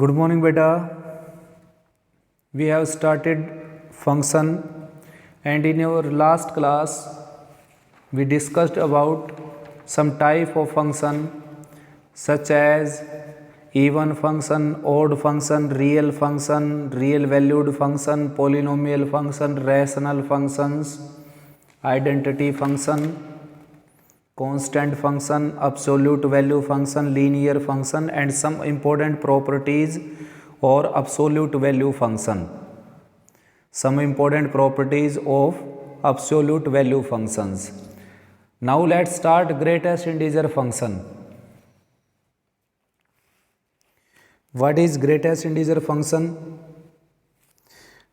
Good morning beta. We have started function and in our last class we discussed about some type of function such as even function, odd function, real valued function, polynomial function, rational functions, identity function, constant function, absolute value function, linear function and some important properties or absolute value function. Some important properties of absolute value functions. Now let's start greatest integer function. What is greatest integer function?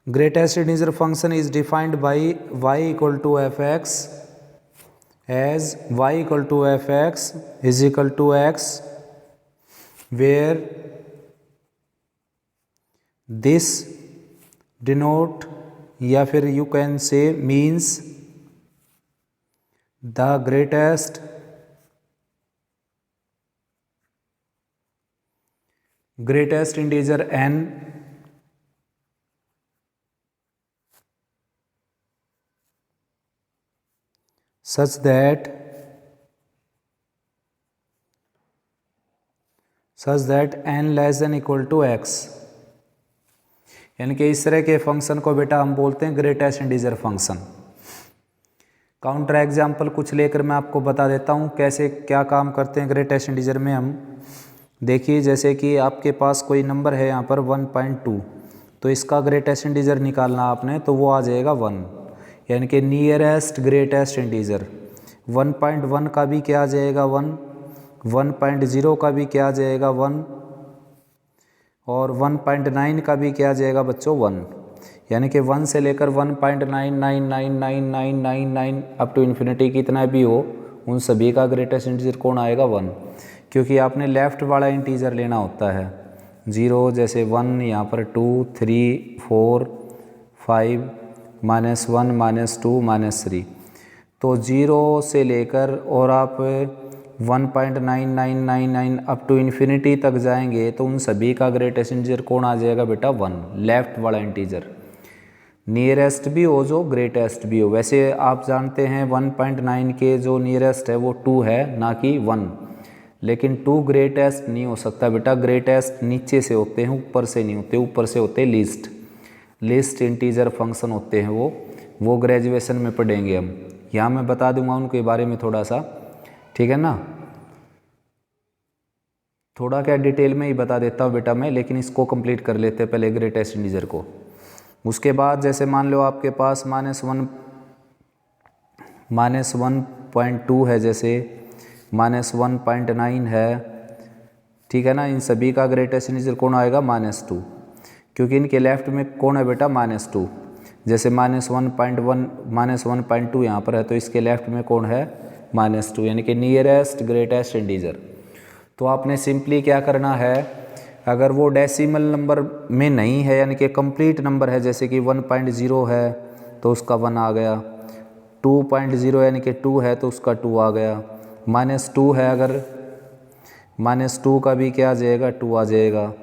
Greatest integer function is defined by y equal to fx as y equal to fx is equal to x, where this denote या फिर you can say means the greatest integer n such that n less than equal to x, यानी कि इस तरह के function को बेटा हम बोलते हैं greatest integer function. Counter example कुछ लेकर मैं आपको बता देता हूँ कैसे क्या काम करते हैं ग्रेटेस्ट इंटीजर में हम। देखिए जैसे कि आपके पास कोई नंबर है यहाँ पर 1.2, तो इसका ग्रेटेस्ट इंटीजर निकालना आपने, तो वो आ जाएगा 1, यानी कि नियरेस्ट ग्रेटेस्ट इंटीजर। 1.1 का भी क्या आ जाएगा 1, 1.0 का भी क्या आ जाएगा 1 और 1.9 का भी क्या आ जाएगा बच्चों 1, यानी कि 1 से लेकर 1.9999999 अप टू इन्फिनिटी कितना भी हो उन सभी का ग्रेटेस्ट इंटीजर कौन आएगा 1, क्योंकि आपने लेफ़्ट वाला इंटीजर लेना होता है। 0 जैसे 1, यहाँ पर 2, 3, 4, 5, -1, -2, -3, तो 0 से लेकर और आप 1.9999 अप टू इन्फिनिटी तक जाएंगे तो उन सभी का ग्रेटेस्ट इंटीजर कौन आ जाएगा बेटा 1, लेफ़्ट वाला इंटीजर। नियरेस्ट भी हो जो ग्रेटेस्ट भी हो, वैसे आप जानते हैं 1.9 के जो नियरेस्ट है वो 2 है ना कि 1, लेकिन 2 ग्रेटेस्ट नहीं हो सकता बेटा। ग्रेटेस्ट नीचे से होते हैं, ऊपर से नहीं होते, ऊपर से होते लीस्ट इंटीजर फंक्शन होते हैं वो ग्रेजुएशन में पढ़ेंगे हम। यहाँ मैं बता दूंगा उनके बारे में थोड़ा सा, ठीक है ना, थोड़ा क्या डिटेल में ही बता देता हूँ बेटा मैं, लेकिन इसको कंप्लीट कर लेते हैं पहले ग्रेटेस्ट इंटीजर को। उसके बाद जैसे मान लो आपके पास -1.2 है, जैसे -1.9 है, ठीक है ना, इन सभी का ग्रेटेस्ट इंटीजर कौन आएगा -2, क्योंकि इनके लेफ्ट में कौन है बेटा -2। जैसे -1.2 यहाँ पर है तो इसके लेफ्ट में कौन है -2, यानी कि नियरेस्ट ग्रेटेस्ट इंटीजर। तो आपने सिंपली क्या करना है, अगर वो डेसिमल नंबर में नहीं है यानी कि कंप्लीट नंबर है, जैसे कि 1.0 है तो उसका 1 आ गया, 2.0 यानी कि 2 है तो उसका 2 आ गया, -2 है अगर -2 का भी क्या आ जाएगा 2 आ जाएगा,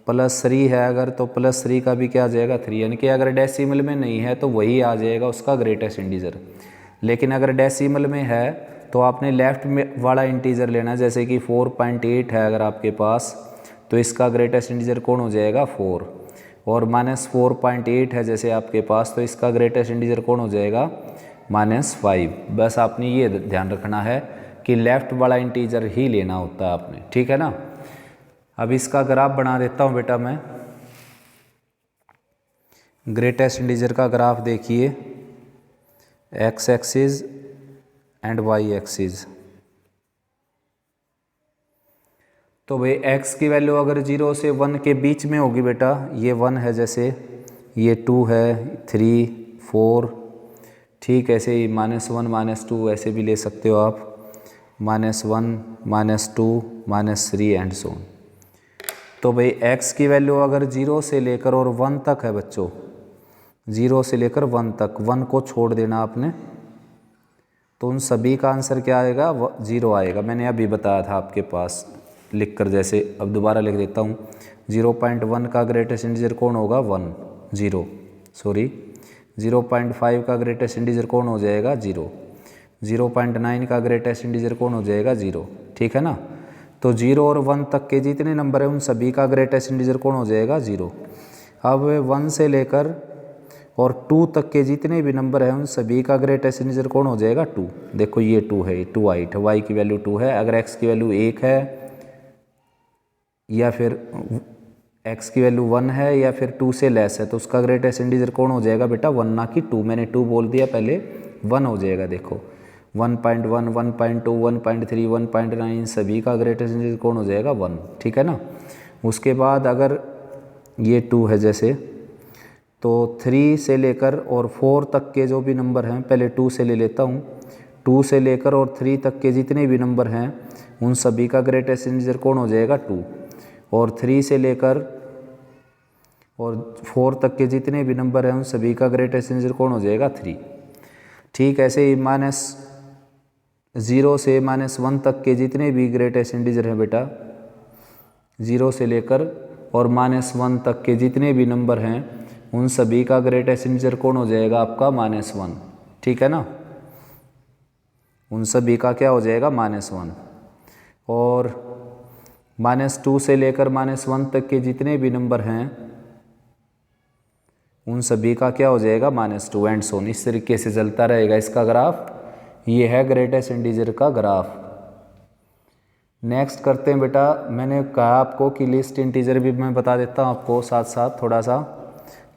+3 है अगर तो +3 का भी क्या आ जाएगा 3, यानी कि अगर डेसिमल में नहीं है तो वही आ जाएगा उसका ग्रेटेस्ट इंटीजर। लेकिन अगर डेसिमल में है तो आपने लेफ़्ट में वाला इंटीजर लेना, जैसे कि 4.8 है अगर आपके पास तो इसका ग्रेटेस्ट इंटीजर कौन हो जाएगा 4, और -4.8 है जैसे आपके पास तो इसका ग्रेटेस्ट इंटीजर कौन हो जाएगा -5। बस आपने ये ध्यान रखना है कि लेफ़्ट वाला इंटीजर ही लेना होता है आपने, ठीक है ना। अब इसका ग्राफ बना देता हूँ बेटा मैं। ग्रेटेस्ट इंटीजर का ग्राफ देखिए, x axis and y axis. तो भाई x की वैल्यू अगर 0 से 1 के बीच में होगी बेटा, ये 1 है जैसे, ये 2 है, 3, 4, ठीक, ऐसे ही -1, -2 ऐसे भी ले सकते हो आप, -1, -2, -3 एंड सो ऑन। तो भाई x की वैल्यू अगर 0 से लेकर और 1 तक है बच्चों, 0 से लेकर 1 तक, 1 को छोड़ देना आपने, तो उन सभी का आंसर क्या आएगा 0 आएगा। मैंने अभी बताया था आपके पास, लिखकर, जैसे अब दोबारा लिख देता हूँ, 0.1 का ग्रेटेस्ट इंटीजर कौन होगा 1 0 सॉरी 0.5 का ग्रेटेस्ट इंटीजर कौन हो जाएगा 0, 0.9 का ग्रेटेस्ट इंटीजर कौन हो जाएगा 0, ठीक है ना। तो 0 और 1 तक के जितने नंबर हैं उन सभी का ग्रेटेस्ट इंटीजर कौन हो जाएगा 0। अब 1 से लेकर और 2 तक के जितने भी नंबर हैं उन सभी का ग्रेटेस्ट इंटीजर कौन हो जाएगा 2। देखो ये 2 है, 2 8 है, y की वैल्यू 2 है। अगर x की वैल्यू 1 है या फिर x की वैल्यू 1 है या फिर 2 से लेस है तो उसका ग्रेटेस्ट इंटीजर कौन हो जाएगा बेटा 1, ना कि 2। मैंने 2 बोल दिया पहले, 1 हो जाएगा। देखो 1.1 1.2 1.3 1.9 सभी का ग्रेटेस्ट इंटीजर कौन हो जाएगा 1, ठीक है ना। उसके बाद अगर ये 2 है जैसे, तो 3 से लेकर और 4 तक के जो भी नंबर हैं, पहले 2 से ले लेता हूँ, 2 से लेकर और 3 तक के जितने भी नंबर हैं उन सभी का ग्रेटेस्ट इंटीजर कौन हो जाएगा 2। और 3 से लेकर और 4 तक के जितने भी नंबर हैं उन सभी का ग्रेटेस्ट इंटीजर कौन हो जाएगा 3। ठीक ऐसे ही -0 से -1 तक के जितने भी ग्रेटेस्ट इंटीजर हैं बेटा, 0 से लेकर और -1 तक के जितने भी नंबर हैं उन सभी का ग्रेटेस्ट इंटीजर कौन हो जाएगा आपका -1, ठीक है ना। उन सभी का क्या हो जाएगा -1। और -2 से लेकर -1 तक के जितने भी नंबर हैं उन सभी का क्या हो जाएगा -2 एंड सो ऑन। इस तरीके से चलता रहेगा इसका ग्राफ। ये है ग्रेटेस्ट इंटीजर का ग्राफ। नेक्स्ट करते हैं बेटा, मैंने कहा आपको कि लिस्ट इंटीजर भी मैं बता देता हूँ आपको साथ साथ थोड़ा सा।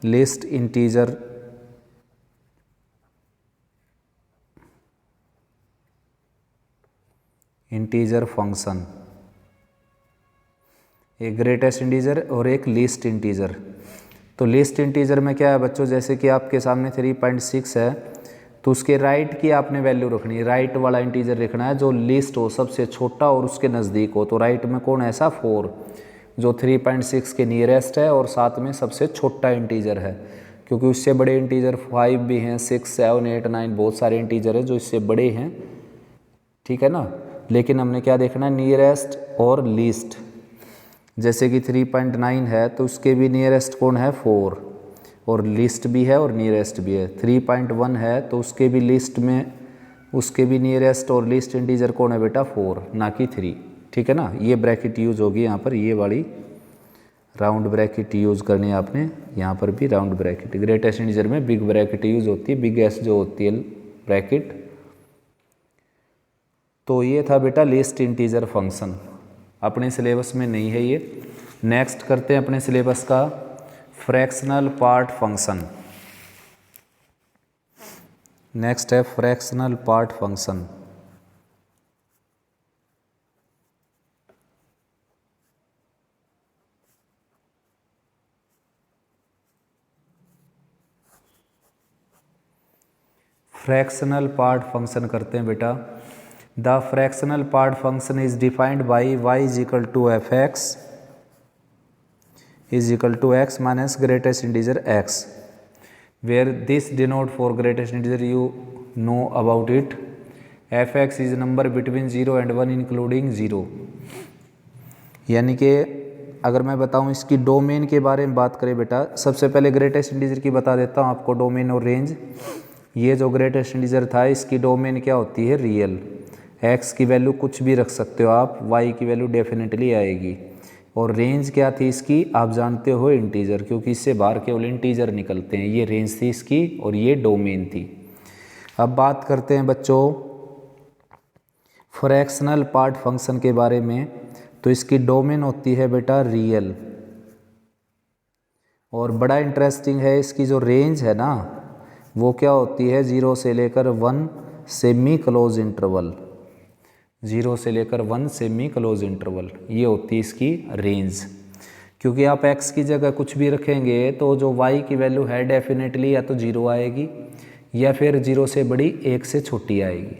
लिस्ट इंटीजर फंक्शन, एक ग्रेटेस्ट इंटीजर और एक लिस्ट इंटीजर। तो लिस्ट इंटीजर में क्या है बच्चों, जैसे कि आपके सामने 3.6 है तो उसके राइट की आपने वैल्यू रखनी है, राइट वाला इंटीजर लिखना है जो लिस्ट हो, सबसे छोटा और उसके नज़दीक हो। तो राइट में कौन है ऐसा 4 जो 3.6 के नियरेस्ट है और साथ में सबसे छोटा इंटीजर है, क्योंकि उससे बड़े इंटीजर 5 भी हैं, 6 7 8 9 बहुत सारे इंटीजर हैं जो इससे बड़े हैं, ठीक है ना। लेकिन हमने क्या देखना है, नियरेस्ट और लीस्ट। जैसे कि 3.9 है तो उसके भी नियरेस्ट कौन है 4 और लिस्ट भी है और नियरेस्ट भी है। 3.1 है तो उसके भी लिस्ट में उसके भी नियरेस्ट और लिस्ट इंटीजर कौन है बेटा 4, ना कि 3, ठीक है ना। ये ब्रैकेट यूज़ होगी यहाँ पर, ये वाली राउंड ब्रैकेट यूज़ करनी है आपने, यहाँ पर भी राउंड ब्रैकेट। ग्रेटेस्ट इंटीजर में बिग ब्रैकेट यूज़ होती है, बिगेस्ट जो होती है ब्रैकेट। तो ये था बेटा लिस्ट इंटीजर फंक्शन, अपने सिलेबस में नहीं है ये। नेक्स्ट करते हैं अपने सिलेबस का फ्रैक्शनल पार्ट फंक्शन। नेक्स्ट है fractional part function. Fractional part function करते हैं बेटा। The fractional part function is defined by y is equal to f x is equal to x minus greatest integer x, where this denote for greatest integer you know about it. F x is number between 0 and 1 including 0। यानी कि अगर मैं बताऊं इसकी domain के बारे में बात करें बेटा, सबसे पहले ग्रेटेस्ट इंटीजर की बता देता हूं आपको डोमेन और रेंज। ये जो ग्रेटेस्ट इंटीजर था इसकी डोमेन क्या होती है रियल। x की वैल्यू कुछ भी रख सकते हो आप, y की वैल्यू डेफिनेटली आएगी। और रेंज क्या थी इसकी, आप जानते हो इंटीजर, क्योंकि इससे बाहर केवल इंटीजर निकलते हैं। ये रेंज थी इसकी और ये डोमेन थी। अब बात करते हैं बच्चों फ्रैक्शनल पार्ट फंक्शन के बारे में। तो इसकी डोमेन होती है बेटा रियल, और बड़ा इंटरेस्टिंग है इसकी जो रेंज है ना वो क्या होती है 0 से लेकर 1 सेमी क्लोज इंटरवल। 0 से लेकर 1 सेमी क्लोज इंटरवल, ये होती है इसकी रेंज। क्योंकि आप x की जगह कुछ भी रखेंगे तो जो y की वैल्यू है डेफिनेटली या तो 0 आएगी या फिर 0 से बड़ी 1 से छोटी आएगी।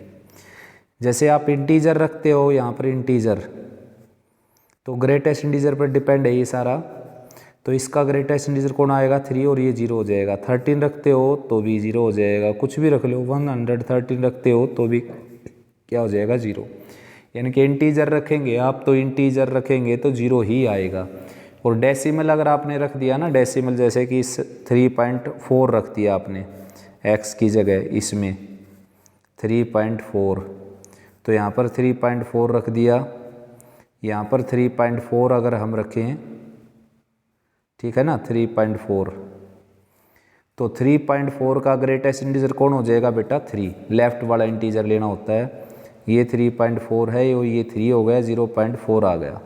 जैसे आप इंटीजर रखते हो यहाँ पर इंटीजर, तो ग्रेटेस्ट इंटीजर पर डिपेंड है ये सारा। तो इसका ग्रेटेस्ट इंटीजर कौन आएगा 3 और ये 0 हो जाएगा। 13 रखते हो तो भी 0 हो जाएगा, कुछ भी रख लो। 113 रखते हो तो भी क्या हो जाएगा 0। यानी कि इंटीजर रखेंगे आप तो इंटीजर रखेंगे तो 0 ही आएगा। और डेसिमल अगर आपने रख दिया ना, डेसिमल जैसे कि इस 3.4 रख दिया आपने x की जगह इसमें 3.4, तो यहाँ पर 3.4 रख दिया, यहाँ पर 3.4 अगर हम रखें, ठीक है ना 3.4, तो 3.4 का ग्रेटेस्ट इंटीजर कौन हो जाएगा बेटा 3, लेफ्ट वाला इंटीजर लेना होता है। ये 3.4 है और ये 3 हो गया, 0.4 आ गया।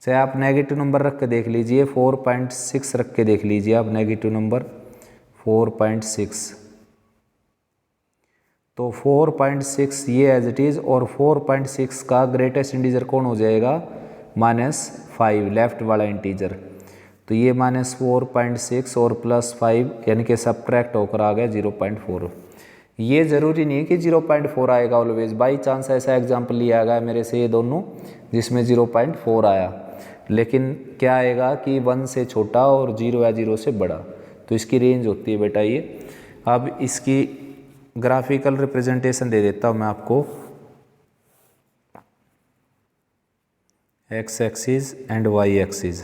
चाहे आप नेगेटिव नंबर रख के देख लीजिए, 4.6 रख के देख लीजिए आप नेगेटिव नंबर 4.6, तो 4.6 ये एज इट इज़, और 4.6 का ग्रेटेस्ट इंटीजर कौन हो जाएगा -5, लेफ्ट वाला इंटीजर। तो ये -4.6 और +5 यानी कि सबट्रैक्ट होकर आ गया 0.4। ये ज़रूरी नहीं है कि 0.4 आएगा ऑलवेज, बाई चांस ऐसा एग्जाम्पल लिया गया मेरे से ये दोनों जिसमें 0.4 आया, लेकिन क्या आएगा कि 1 से छोटा और 0 या 0 से बड़ा, तो इसकी रेंज होती है बेटा ये। अब इसकी ग्राफिकल रिप्रेजेंटेशन दे देता हूँ मैं आपको, x axis and y axis.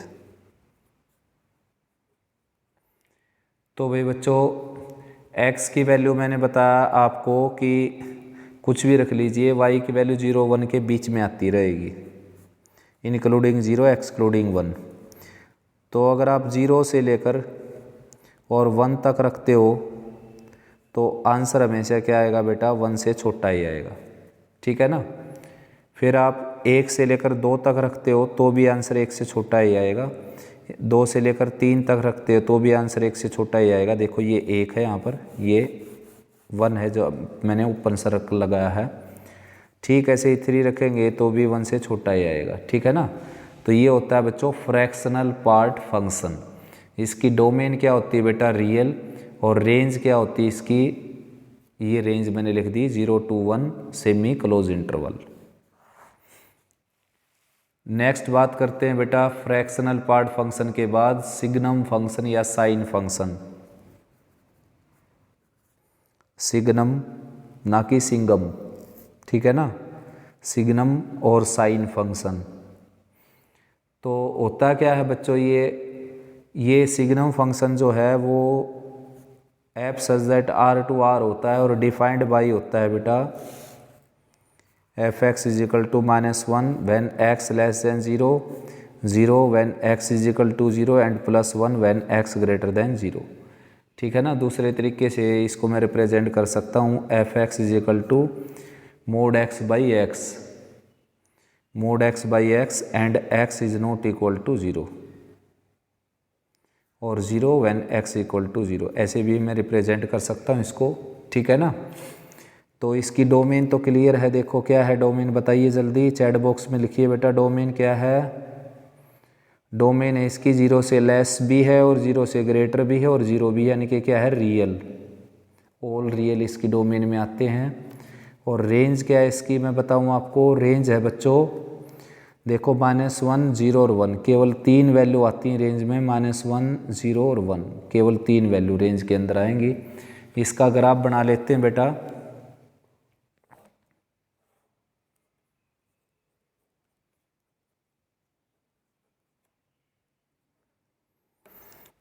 तो भाई बच्चों x की वैल्यू मैंने बताया आपको कि कुछ भी रख लीजिए, y की वैल्यू 0 1 के बीच में आती रहेगी, इंक्लूडिंग 0 एक्सक्लूडिंग 1। तो अगर आप 0 से लेकर और 1 तक रखते हो तो आंसर हमेशा क्या आएगा बेटा 1 से छोटा ही आएगा, ठीक है ना। फिर आप 1 से लेकर 2 तक रखते हो तो भी आंसर 1 से छोटा ही आएगा, 2 से लेकर 3 तक रखते हो तो भी आंसर 1 से छोटा ही आएगा। देखो ये 1 है, यहाँ पर ये 1 है जो मैंने ओपन सर्कल लगाया है, ठीक ऐसे ही 3 रखेंगे तो भी 1 से छोटा ही आएगा, ठीक है ना। तो ये होता है बच्चों फ्रैक्शनल पार्ट फंक्शन। इसकी डोमेन क्या होती है बेटा रियल, और रेंज क्या होती है इसकी, ये रेंज मैंने लिख दी 0 to 1 semi close interval. Next बात करते हैं बेटा फ्रैक्शनल पार्ट फंक्शन के बाद सिग्नम फंक्शन या साइन फंक्शन। सिग्नम ना कि सिंगम, ठीक है ना, सिग्नम और साइन फंक्शन। तो होता क्या है बच्चों, ये सिग्नम फंक्शन जो है वो f such that R to R होता है और डिफाइंड बाई होता है बेटा f x is equal to -1 when x less than 0, 0 when x is equal to 0 and +1 when x greater than 0, ठीक है ना। दूसरे तरीके से इसको मैं रिप्रेजेंट कर सकता हूँ f x is equal to mod x by x, mod x by x and x is not equal to 0, और 0 व्हेन एक्स इक्वल टू 0, ऐसे भी मैं रिप्रेजेंट कर सकता हूँ इसको, ठीक है ना। तो इसकी डोमेन तो क्लियर है, देखो क्या है डोमेन बताइए जल्दी, चैट बॉक्स में लिखिए बेटा डोमेन क्या है। डोमेन है इसकी 0 से लेस भी है और 0 से ग्रेटर भी है और 0 भी, यानी कि क्या है रियल, ऑल रियल इसकी डोमेन में आते हैं। और रेंज क्या है इसकी मैं बताऊँ आपको, रेंज है बच्चों देखो -1 0 और 1, केवल 3 वैल्यू आती हैं रेंज में, -1 0 और 1, केवल 3 वैल्यू रेंज के अंदर आएंगी। इसका ग्राफ बना लेते हैं बेटा,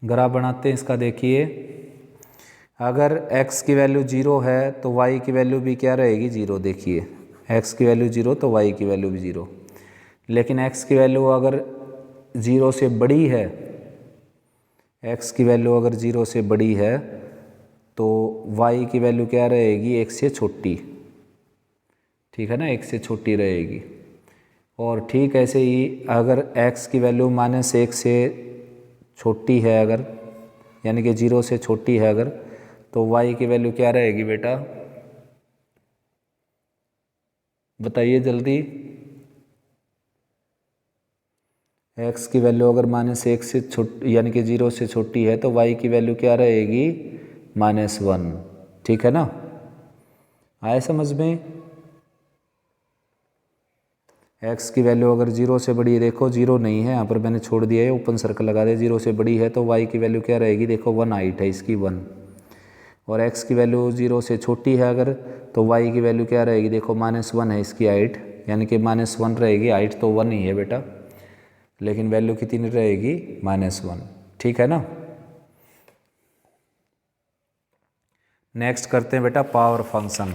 ग्राफ बनाते हैं इसका। देखिए अगर x की वैल्यू 0 है तो y की वैल्यू भी क्या रहेगी 0, देखिए x की वैल्यू 0 तो y की वैल्यू भी 0, लेकिन x की वैल्यू अगर 0 से बड़ी है, x की वैल्यू अगर 0 से बड़ी है तो y की वैल्यू क्या रहेगी 1 से छोटी, ठीक है ना, 1 से छोटी रहेगी। और ठीक ऐसे ही अगर x की वैल्यू -1 से छोटी है अगर, यानी कि 0 से छोटी है अगर, तो y की वैल्यू क्या रहेगी बेटा बताइए जल्दी। x की वैल्यू अगर -1 से छोटी यानी कि 0 से छोटी है तो y की वैल्यू क्या रहेगी -1, ठीक है ना, आए समझ में। x की वैल्यू अगर 0 से बड़ी है, देखो 0 नहीं है यहाँ पर मैंने छोड़ दिया है, ओपन सर्कल लगा दिया, 0 से बड़ी है तो y की वैल्यू क्या रहेगी, देखो 1 हाइट है इसकी 1, और x की वैल्यू 0 से छोटी है अगर तो y की वैल्यू क्या रहेगी, देखो -1 है इसकी हाइट यानी कि -1 रहेगी। हाइट तो 1 ही है बेटा, लेकिन वैल्यू कितनी रहेगी, -1। ठीक है ना। नेक्स्ट करते हैं बेटा power function.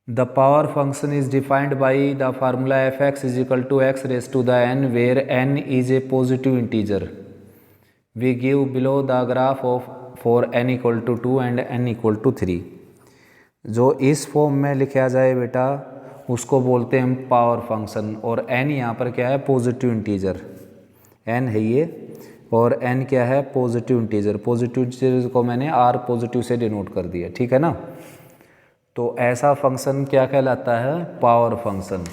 The power function is defined by the formula fx is equal to x raised to the n, where n is a positive integer. We give below the graph of for n equal to 2 and n equal to 3. जो इस form में लिखा जाए बेटा उसको बोलते हैं हम पावर फंक्शन। और n यहाँ पर क्या है, पॉजिटिव इंटीजर। n है ये, और n क्या है, पॉजिटिव इंटीजर। पॉजिटिव इंटीजर को मैंने r पॉजिटिव से डिनोट कर दिया। ठीक है ना। तो ऐसा फंक्शन क्या कहलाता है, पावर फंक्शन।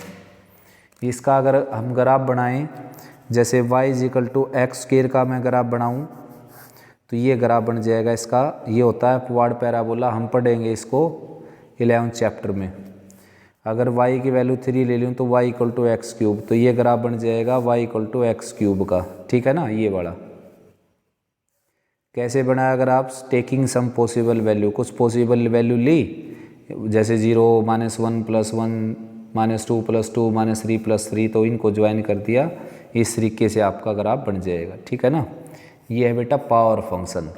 इसका अगर हम ग्राफ बनाएं, जैसे y is equal to x square का मैं ग्राफ बनाऊं, तो ये ग्राफ बन जाएगा इसका। ये होता है अपवर्ड पैराबोला, हम पढ़ेंगे इसको 11th चैप्टर में। अगर y की वैल्यू 3 ले लूँ तो y equal to x cube, तो ये ग्राफ बन जाएगा y equal to x cube का। ठीक है ना। ये वाला कैसे बनाया graph, taking some possible value, कुछ पॉसिबल वैल्यू ली, जैसे 0, -1 + 1 -2 + 2 -3 + 3, तो इनको ज्वाइन कर दिया। इस तरीके से आपका ग्राफ बन जाएगा। ठीक है ना। ये है बेटा power function.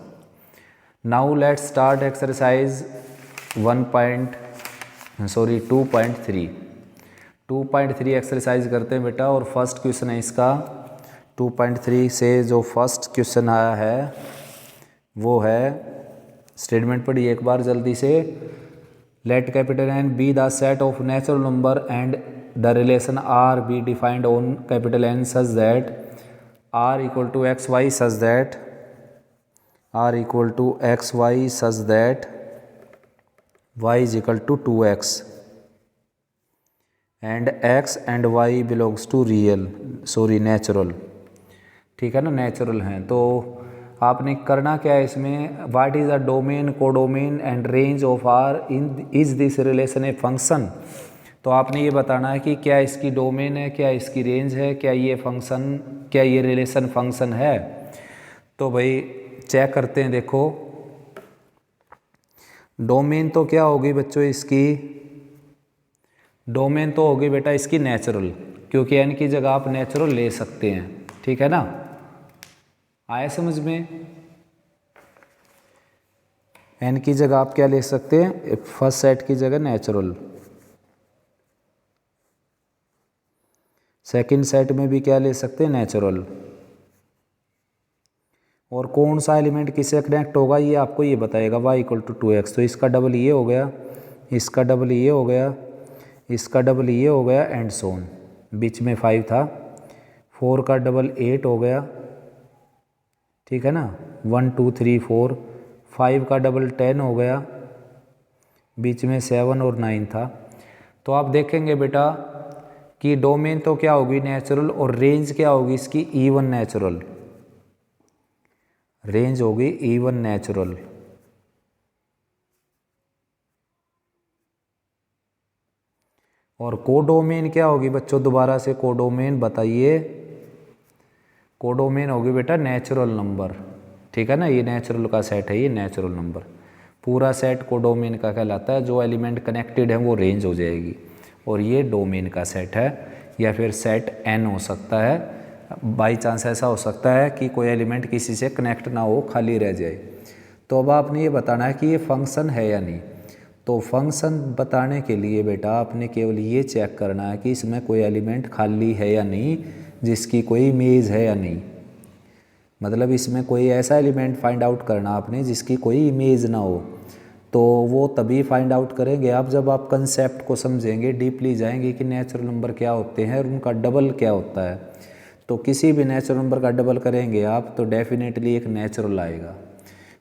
Now let's start exercise 2.3 exercise करते हैं बेटा। और फर्स्ट क्वेश्चन है इसका 2.3 से जो फर्स्ट क्वेश्चन आया है वो है, स्टेटमेंट पढ़िए एक बार जल्दी से। Let capital N be the set of natural number and the relation R be defined on capital N such that R equal to x y such that y is equal to 2x and x and y belongs to natural। ठीक है ना, natural हैं। तो आपने करना क्या है इसमें, what is the domain, codomain and range of R in is this relation a function. तो आपने ये बताना है कि क्या इसकी डोमेन है, क्या इसकी रेंज है, क्या ये फंक्शन, क्या ये रिलेशन फंक्शन है। तो भाई चेक करते हैं। देखो डोमेन तो क्या होगी बच्चों, इसकी डोमेन तो होगी बेटा इसकी नेचुरल, क्योंकि n की जगह आप नेचुरल ले सकते हैं। ठीक है ना, आया समझ में। n की जगह आप क्या ले सकते हैं, फर्स्ट सेट की जगह नेचुरल, सेकंड सेट में भी क्या ले सकते हैं, नेचुरल। और कौन सा एलिमेंट किससे कनेक्ट होगा ये आपको ये बताएगा, y इक्वल टू 2x। तो इसका डबल ये हो गया, इसका डबल ये हो गया, इसका डबल ये हो गया, एंड सोन। बीच में 5 था, 4 का डबल 8 हो गया। ठीक है ना, 1 2 3 4, 5 का डबल 10 हो गया, बीच में 7 और 9 था। तो आप देखेंगे बेटा कि डोमेन तो क्या होगी, नेचुरल, और रेंज क्या होगी इसकी, इवन नेचुरल। रेंज होगी इवन नेचुरल। और कोडोमेन क्या होगी बच्चों, दोबारा से कोडोमेन बताइए। कोडोमेन होगी बेटा नेचुरल नंबर। ठीक है ना, ये नेचुरल का सेट है, ये नेचुरल नंबर। पूरा सेट कोडोमेन का कहलाता है। जो एलिमेंट कनेक्टेड है वो रेंज हो जाएगी, और ये डोमेन का सेट है। या फिर सेट n हो सकता है। बाई चांस ऐसा हो सकता है कि कोई एलिमेंट किसी से कनेक्ट ना हो, खाली रह जाए। तो अब आपने ये बताना है कि ये फंक्शन है या नहीं। तो फंक्शन बताने के लिए बेटा आपने केवल ये चेक करना है कि इसमें कोई एलिमेंट खाली है या नहीं, जिसकी कोई इमेज है या नहीं। मतलब इसमें कोई ऐसा एलिमेंट फाइंड आउट करना आपने जिसकी कोई इमेज ना हो। तो वो तभी फाइंड आउट करेंगे आप जब आप कंसेप्ट को समझेंगे, डीपली जाएंगे कि नेचुरल नंबर क्या होते हैं और उनका डबल क्या होता है। तो किसी भी नेचुरल नंबर का डबल करेंगे आप तो डेफिनेटली एक नेचुरल आएगा।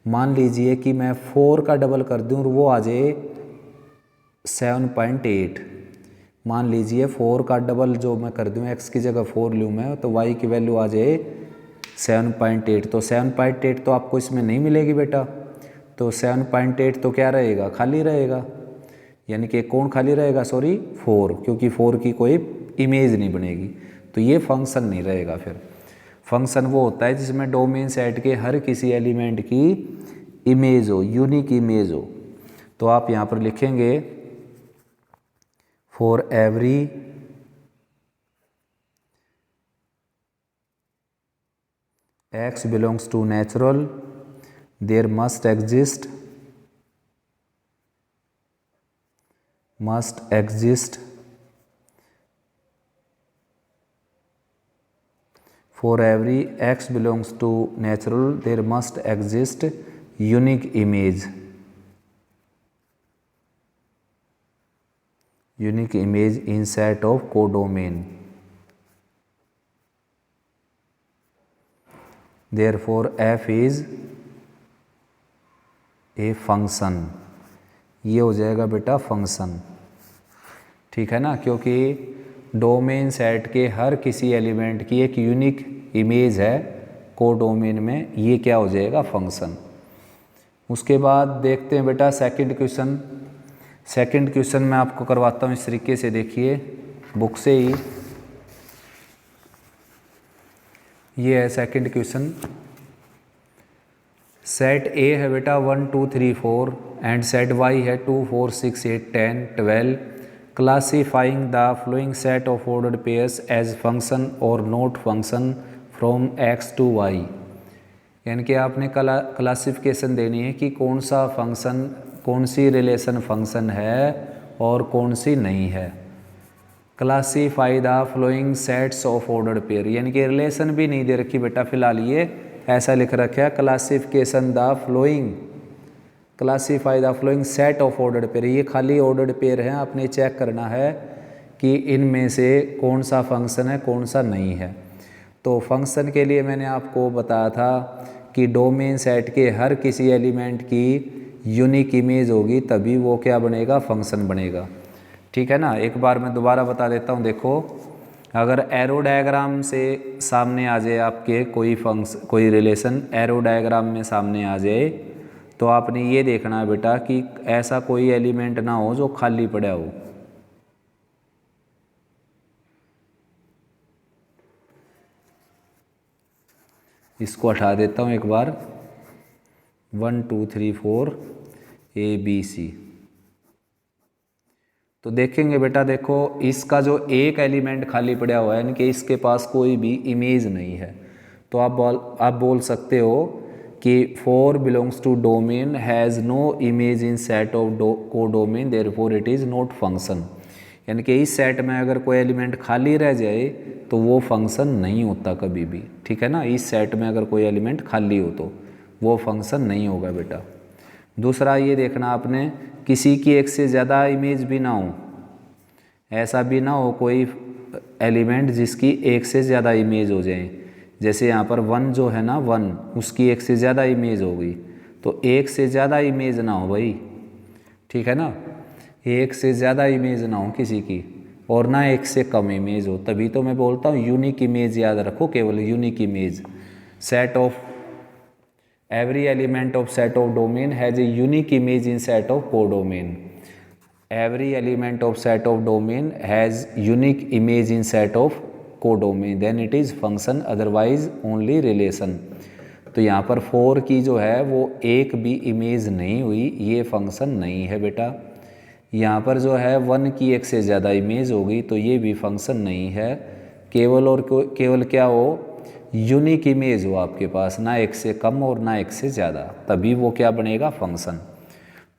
मान लीजिए कि मैं 4 का डबल कर दूं और वो आ जाए 7.8। मान लीजिए 4 का डबल जो मैं कर दूं, x की जगह 4 लूँ मैं, तो y की वैल्यू आ जाए 7.8। तो 7.8 तो आपको इसमें नहीं मिलेगी बेटा। तो 7.8 तो क्या रहेगा, खाली रहेगा। यानी कि कौन खाली रहेगा, सॉरी 4, क्योंकि 4 की कोई इमेज नहीं बनेगी, तो ये फंक्शन नहीं रहेगा। फिर फंक्शन वो होता है जिसमें डोमेन सेट के हर किसी एलिमेंट की इमेज हो, यूनिक इमेज हो। तो आप यहाँ पर लिखेंगे for every x belongs to natural there must exist for every x belongs to natural there must exist unique image in set of codomain. Therefore f is a function। ये हो जाएगा बेटा फंक्शन, ठीक है ना, क्योंकि डोमेन सेट के हर किसी एलिमेंट की एक यूनिक इमेज है कोडोमेन में, ये क्या हो जाएगा, फंक्शन। उसके बाद देखते हैं बेटा सेकंड क्वेश्चन। सेकंड क्वेश्चन मैं आपको करवाता हूँ इस तरीके से, देखिए बुक से ही। ये है सेकंड क्वेश्चन। सेट ए है बेटा 1 2 3 4 एंड सेट वाई है 2 4 6 8 10 12। Classifying the following set of ordered pairs as function और not function from x to y. यानी कि आपने क्लासिफिकेशन देनी है कि कौन सा फंक्शन, कौन सी रिलेशन फंक्शन है और कौन सी नहीं है। Classify the flowing sets of ordered pair, यानी कि रिलेशन भी नहीं दे रखी बेटा फिलहाल, ये ऐसा लिख रखा है classification the flowing, classify the following set of ordered pair. ये खाली ऑर्डर्ड पेयर है, आपने चेक करना है कि इनमें से कौन सा फंक्शन है कौन सा नहीं है। तो फंक्शन के लिए मैंने आपको बताया था कि डोमेन सेट के हर किसी एलिमेंट की यूनिक इमेज होगी, तभी वो क्या बनेगा, फंक्शन बनेगा, ठीक है ना। एक बार मैं दोबारा बता देता हूँ। देखो अगर एरो डायग्राम से सामने आ जाए आपके कोई रिलेशन एरो डायग्राम में सामने आ जाए, तो आपने ये देखना है बेटा कि ऐसा कोई एलिमेंट ना हो जो खाली पड़ा हो। इसको हटा देता हूँ एक बार, 1 2 3 4 ABC। तो देखेंगे बेटा, देखो इसका जो एक एलिमेंट खाली पड़ा हुआ है, यानी कि इसके पास कोई भी इमेज नहीं है, तो आप बोल सकते हो कि 4 belongs to domain has no image in set of codomain therefore it is not function. यानी कि इस सेट में अगर कोई एलिमेंट खाली रह जाए तो वो फंक्शन नहीं होता कभी भी, ठीक है ना। इस सेट में अगर कोई एलिमेंट खाली हो तो वो फंक्शन नहीं होगा बेटा। दूसरा ये देखना आपने, किसी की एक से ज़्यादा इमेज भी ना हो, ऐसा भी ना हो कोई एलिमेंट जिसकी एक से ज़्यादा इमेज हो जाए। जैसे यहाँ पर 1 जो है ना, 1 उसकी एक से ज़्यादा इमेज हो गई, तो एक से ज़्यादा इमेज ना हो भाई, ठीक है ना। एक से ज़्यादा इमेज ना हो किसी की, और ना एक से कम इमेज हो, तभी तो मैं बोलता हूँ यूनिक इमेज याद रखो, केवल unique image. Set of every element of set of domain has a unique image in set of codomain. Every element of set of domain has unique image in set of codomain, then it is function, otherwise only relation। तो यहाँ पर 4 की जो है वो एक भी image नहीं हुई, ये फंक्शन नहीं है बेटा। यहाँ पर जो है 1 की एक से ज़्यादा इमेज होगी तो ये भी फंक्शन नहीं है। केवल और केवल क्या हो, यूनिक इमेज हो आपके पास, ना एक से कम और ना एक से ज़्यादा, तभी वो क्या बनेगा, फंक्शन।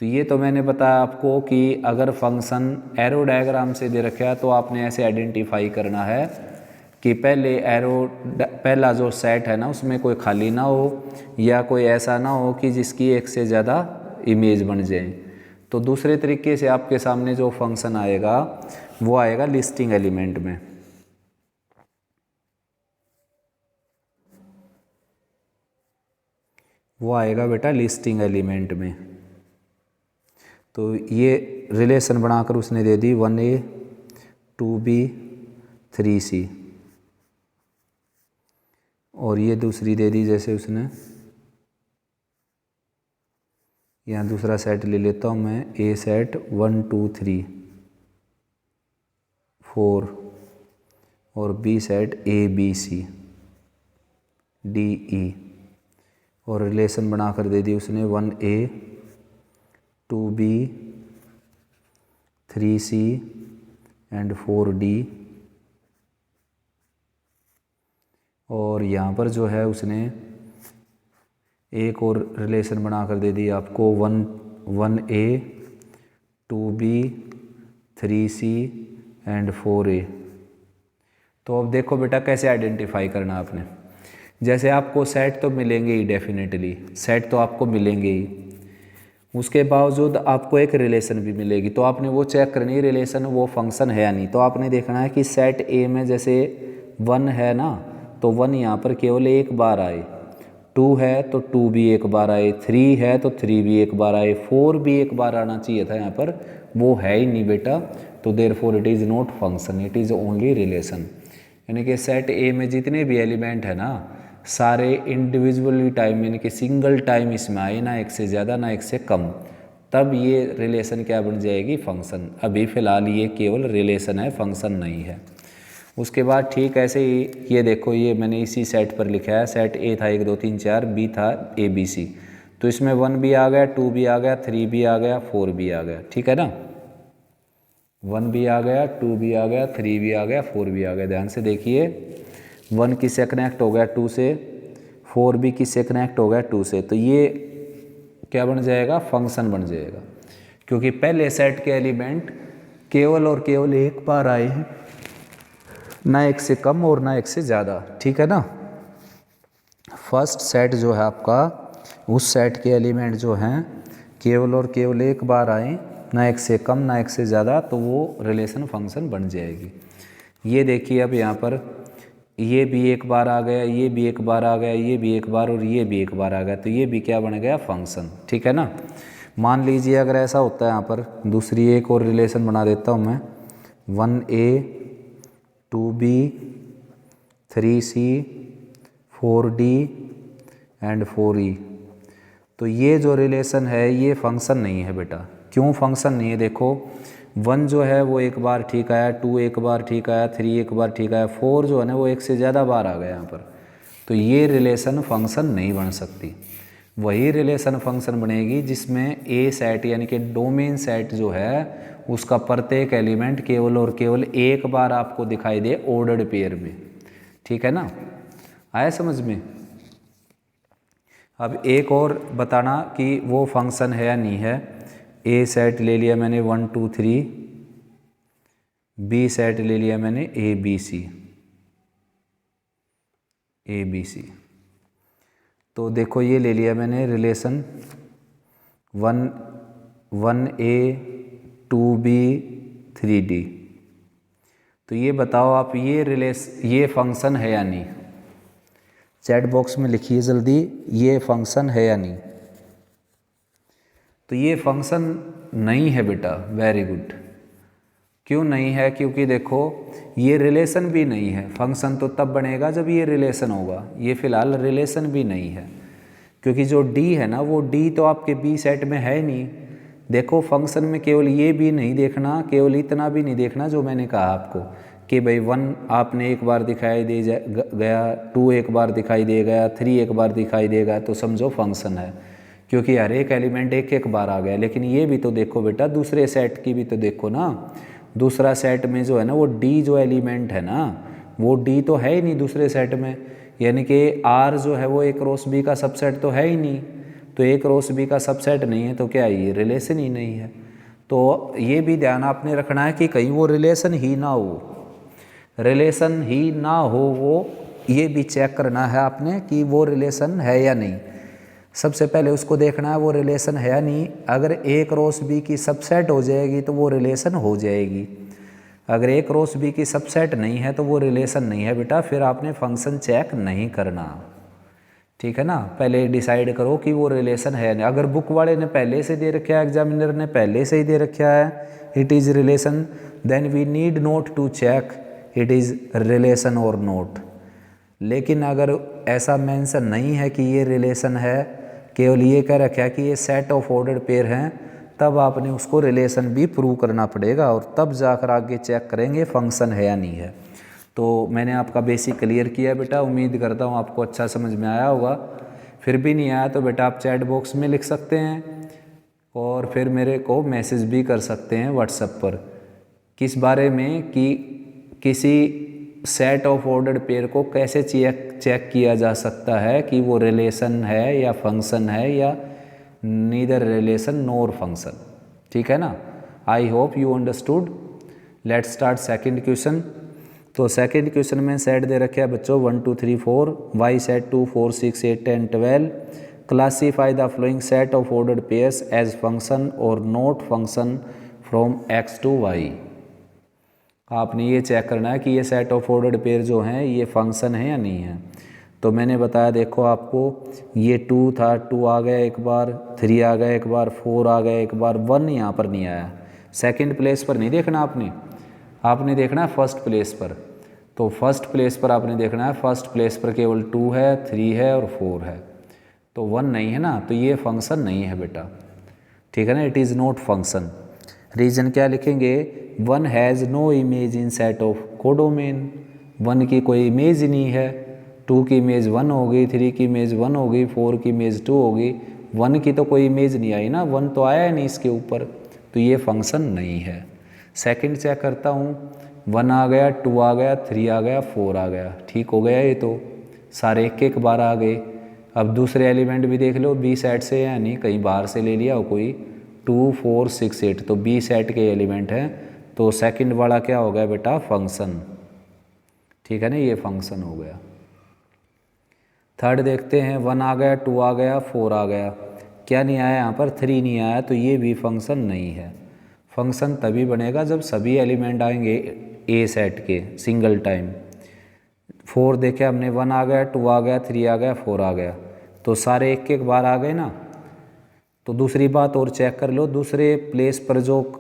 तो ये तो मैंने बताया आपको कि अगर फंक्शन एरो डायग्राम से दे रखा है तो आपने ऐसे आइडेंटिफाई करना है कि पहला जो सेट है ना उसमें कोई खाली ना हो, या कोई ऐसा ना हो कि जिसकी एक से ज़्यादा इमेज बन जाए। तो दूसरे तरीके से आपके सामने जो फंक्शन आएगा वो आएगा लिस्टिंग एलिमेंट में। वो आएगा बेटा लिस्टिंग एलिमेंट में। तो ये रिलेशन बनाकर उसने दे दी 1A 2B 3C, और ये दूसरी दे दी जैसे उसने यहाँ दूसरा सेट ले लेता हूँ मैं, ए सेट 1 2 3 4 और B set A B C D E, और रिलेशन बना कर दे दी उसने 1A 2B 3C and 4D। और यहाँ पर जो है उसने एक और रिलेशन बना कर दे दी आपको 1A 2B 3C and 4A। तो अब देखो बेटा कैसे आइडेंटिफाई करना आपने। जैसे आपको सेट तो मिलेंगे ही, डेफिनेटली सेट तो आपको मिलेंगे ही, उसके बावजूद आपको एक रिलेशन भी मिलेगी। तो आपने वो चेक करनी है रिलेशन वो फंक्शन है या नहीं। तो आपने देखना है कि सेट ए में जैसे 1 है ना, तो 1 यहाँ पर केवल एक बार आए, 2 है तो 2 भी एक बार आए, 3 है तो 3 भी एक बार आए, 4 भी एक बार आना चाहिए था यहाँ पर, वो है ही नहीं बेटा। तो therefore it is not function, it is only relation. यानी कि सेट ए में जितने भी एलिमेंट है ना, सारे इंडिविजुअली टाइम यानी कि सिंगल टाइम इसमें आए, ना एक से ज़्यादा ना एक से कम, तब ये रिलेशन क्या बन जाएगी, फंक्शन। अभी फ़िलहाल ये केवल रिलेशन है, फंक्शन नहीं है। उसके बाद ठीक ऐसे ही ये देखो, ये मैंने इसी सेट पर लिखा है, सेट ए था 1 2 3 4, बी था ए बी सी, तो इसमें 1 भी आ गया, 2 भी आ गया, 3 भी आ गया, 4 भी आ गया, ठीक है ना। 1 भी आ गया, 2 भी आ गया, 3 भी आ गया, 4 भी आ गया। ध्यान से देखिए, 1 किससे कनेक्ट हो गया, 2 से, 4 भी किससे कनेक्ट हो गया, 2 से। तो ये क्या बन जाएगा, फंक्शन बन जाएगा, क्योंकि पहले सेट के एलिमेंट केवल और केवल एक बार आए हैं, ना एक से कम और ना एक से ज़्यादा, ठीक है ना। फर्स्ट सेट जो है आपका, उस सेट के एलिमेंट जो हैं केवल और केवल एक बार आए, ना एक से कम ना एक से ज़्यादा, तो वो रिलेशन फंक्शन बन जाएगी। ये देखिए अब यहाँ पर ये भी एक बार आ गया, ये भी एक बार आ गया, ये भी एक बार और ये भी एक बार आ गया, तो ये भी क्या बन गया, फंक्शन, ठीक है ना। मान लीजिए अगर ऐसा होता है, यहाँ पर दूसरी एक और रिलेशन बना देता हूँ मैं, 1A 2B 3C 4D and 4E। तो ये जो रिलेशन है ये फंक्शन नहीं है बेटा। क्यों फंक्शन नहीं है, देखो 1 जो है वो एक बार ठीक आया, 2 एक बार ठीक आया, 3 एक बार ठीक आया, 4 जो है ना वो एक से ज़्यादा बार आ गया यहाँ पर, तो ये रिलेशन फंक्शन नहीं बन सकती। वही रिलेशन फंक्शन बनेगी जिसमें ए सेट यानी कि डोमेन सेट जो है उसका प्रत्येक एलिमेंट केवल और केवल एक बार आपको दिखाई दे ऑर्डर्ड पेयर में, ठीक है ना। आया समझ में। अब एक और बताना कि वो फंक्शन है या नहीं है। ए सेट ले लिया मैंने 1 2 3, बी सेट ले लिया मैंने ए बी सी। तो देखो ये ले लिया मैंने रिलेशन 1A 2B 3D। तो ये बताओ आप, ये फंक्शन है या नहीं, चैट बॉक्स में लिखिए जल्दी, ये फंक्शन है या नहीं। तो ये फंक्शन नहीं है बेटा, वेरी गुड। क्यों नहीं है, क्योंकि देखो ये रिलेशन भी नहीं है। फंक्शन तो तब बनेगा जब ये रिलेशन होगा, ये फिलहाल रिलेशन भी नहीं है, क्योंकि जो डी है ना वो डी तो आपके बी सेट में है नहीं। देखो फंक्शन में केवल ये भी नहीं देखना, केवल इतना भी नहीं देखना जो मैंने कहा आपको कि भाई 1 आपने एक बार दिखाई दे गया, 2 एक बार दिखाई दे गया, 3 एक बार दिखाई देगा, तो समझो फंक्शन है, क्योंकि हर एक एलिमेंट एक एक बार आ गया। लेकिन ये भी तो देखो बेटा, दूसरे सेट की भी तो देखो ना। दूसरा सेट में जो है ना वो डी जो एलिमेंट है ना, वो डी तो है ही नहीं दूसरे सेट में, यानी कि आर जो है वो एक क्रॉस बी का सबसेट तो है ही नहीं। तो एक क्रॉस बी का सबसेट नहीं है तो क्या ये रिलेशन ही नहीं है। तो ये भी ध्यान आपने रखना है कि कहीं वो रिलेशन ही ना हो, रिलेशन ही ना हो, वो ये भी चेक करना है आपने कि वो रिलेशन है या नहीं। सबसे पहले उसको देखना है वो रिलेशन है या नहीं। अगर ए क्रॉस बी की सबसेट हो जाएगी तो वो रिलेशन हो जाएगी, अगर ए क्रॉस बी की सबसेट नहीं है तो वो रिलेशन नहीं है बेटा, फिर आपने फंक्शन चेक नहीं करना, ठीक है ना। पहले डिसाइड करो कि वो रिलेशन है नहीं। अगर बुक वाले ने पहले से दे रखा है, एग्जामिनर ने पहले से ही दे रखा है it is relation, then we need not to check it is relation और नॉट। लेकिन अगर ऐसा मेंशन नहीं है कि ये रिलेशन है, केवल ये कह रखा है कि ये सेट ऑफ ऑर्डर्ड पेयर हैं, तब आपने उसको रिलेशन भी प्रूव करना पड़ेगा और तब जाकर आगे चेक करेंगे फंक्शन है या नहीं है। तो मैंने आपका बेसिक क्लियर किया बेटा, उम्मीद करता हूँ आपको अच्छा समझ में आया होगा। फिर भी नहीं आया तो बेटा आप चैट बॉक्स में लिख सकते हैं और फिर मेरे को मैसेज भी कर सकते हैं व्हाट्सएप पर, किस बारे में कि किसी सेट ऑफ ऑर्डर्ड पेयर को कैसे चेक किया जा सकता है कि वो रिलेशन है या फंक्शन है या नीदर रिलेशन नोर फंक्शन। ठीक है ना। I hope you understood. Let's start second question. तो सेकंड क्वेश्चन में सेट दे रखे है बच्चों 1 2 3 4 y set 2 4 6 8 10 12। Classify the following set of ordered pairs as function और not function from x to y. आपने ये चेक करना है कि ये सेट ऑफ ऑर्डर्ड पेयर जो हैं ये फंक्शन है या नहीं है। तो मैंने बताया देखो आपको, ये 2 था, 2 आ गया एक बार, 3 आ गया एक बार, 4 आ गया एक बार, 1 यहाँ पर नहीं आया। सेकंड प्लेस पर नहीं देखना आपने देखना है फर्स्ट प्लेस पर। तो फर्स्ट प्लेस पर आपने देखना है, फर्स्ट प्लेस पर केवल 2 है, 3 है और 4 है, तो 1 नहीं है ना, तो ये फंक्शन नहीं है बेटा। ठीक है ना, it is not function. Reason क्या लिखेंगे, 1 has no image in set of codomain. 1 की कोई इमेज नहीं है, 2 की इमेज 1 होगी, 3 की इमेज 1 होगी, 4 की इमेज 2 होगी, 1 की तो कोई इमेज नहीं आई ना, 1 तो आया नहीं इसके ऊपर, तो ये फंक्शन नहीं है। सेकंड चेक करता हूँ, 1 आ गया, 2 आ गया, 3 आ गया, 4 आ गया, ठीक हो गया, ये तो सारे एक एक बार आ गए। अब दूसरे एलिमेंट भी देख लो, बी सेट से या नहीं कहीं बाहर से ले लिया हो कोई, 2 4 6 8, तो बी सेट के एलिमेंट हैं, तो सेकंड वाला क्या हो गया बेटा, फंक्शन। ठीक है ना, ये फंक्शन हो गया। थर्ड देखते हैं, 1 आ गया, 2 आ गया, 4 आ गया, क्या नहीं आया यहाँ पर, 3 नहीं आया, तो ये भी फंक्शन नहीं है। फंक्शन तभी बनेगा जब सभी एलिमेंट आएंगे ए सेट के सिंगल टाइम। 4 देखे हमने, 1 आ गया, 2 आ गया, 3 आ गया, 4 आ गया, तो सारे एक एक बार आ गए ना। तो दूसरी बात और चेक कर लो, दूसरे प्लेस पर जो